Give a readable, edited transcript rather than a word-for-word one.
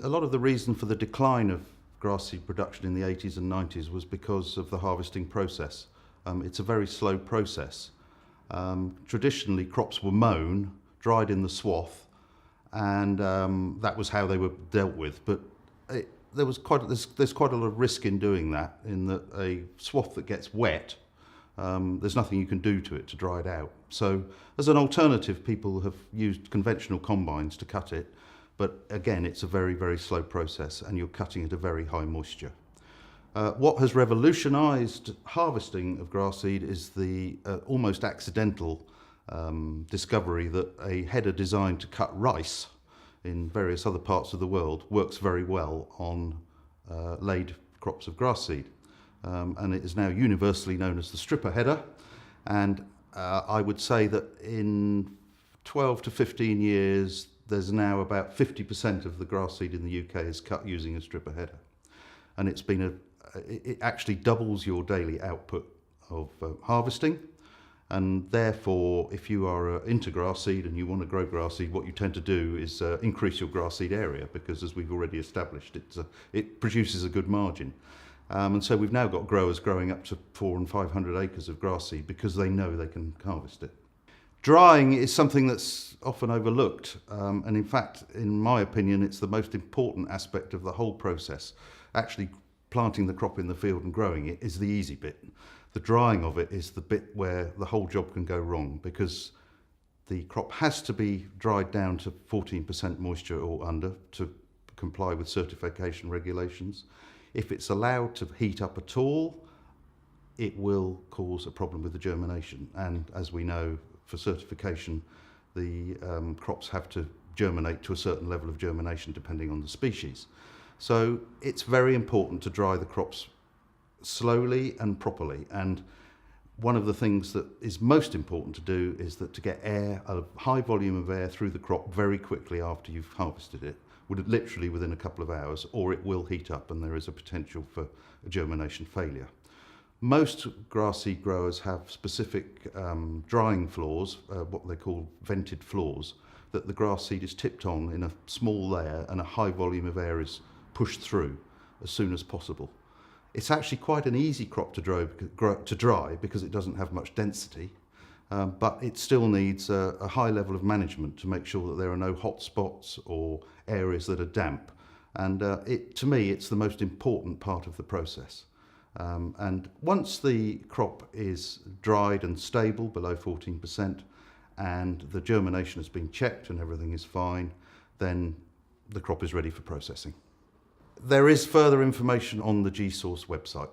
A lot of the reason for the decline of grass seed production in the 80s and 90s was because of the harvesting process. It's a very slow process. Traditionally, crops were mown, dried in the swath, and that was how they were dealt with. But there's quite a lot of risk in doing that, in that a swath that gets wet, there's nothing you can do to it to dry it out. So as an alternative, people have used conventional combines to cut it. But again, it's a very, very slow process, and you're cutting at a very high moisture. What has revolutionised harvesting of grass seed is the almost accidental discovery that a header designed to cut rice in various other parts of the world works very well on laid crops of grass seed. And it is now universally known as the stripper header. And I would say that in 12 to 15 years, there's now about 50% of the grass seed in the UK is cut using a stripper header. And it actually doubles your daily output of harvesting. And therefore, if you are into grass seed and you want to grow grass seed, what you tend to do is increase your grass seed area, because as we've already established, it produces a good margin. And so we've now got growers growing up to 400 and 500 acres of grass seed because they know they can harvest it. Drying is something that's often overlooked, and in fact, in my opinion, it's the most important aspect of the whole process. Actually, planting the crop in the field and growing it is the easy bit. The drying of it is the bit where the whole job can go wrong, because the crop has to be dried down to 14% moisture or under to comply with certification regulations. If it's allowed to heat up at all, it will cause a problem with the germination. And as we know, for certification, the crops have to germinate to a certain level of germination depending on the species. So it's very important to dry the crops slowly and properly. And one of the things that is most important to do is that to get air, a high volume of air through the crop very quickly after you've harvested it, literally within a couple of hours, or it will heat up and there is a potential for a germination failure. Most grass seed growers have specific drying floors, what they call vented floors, that the grass seed is tipped on in a small layer and a high volume of air is pushed through as soon as possible. It's actually quite an easy crop to dry because it doesn't have much density, but it still needs a high level of management to make sure that there are no hot spots or areas that are damp. And to me, it's the most important part of the process. And once the crop is dried and stable, below 14%, and the germination has been checked and everything is fine, then the crop is ready for processing. There is further information on the GSource website.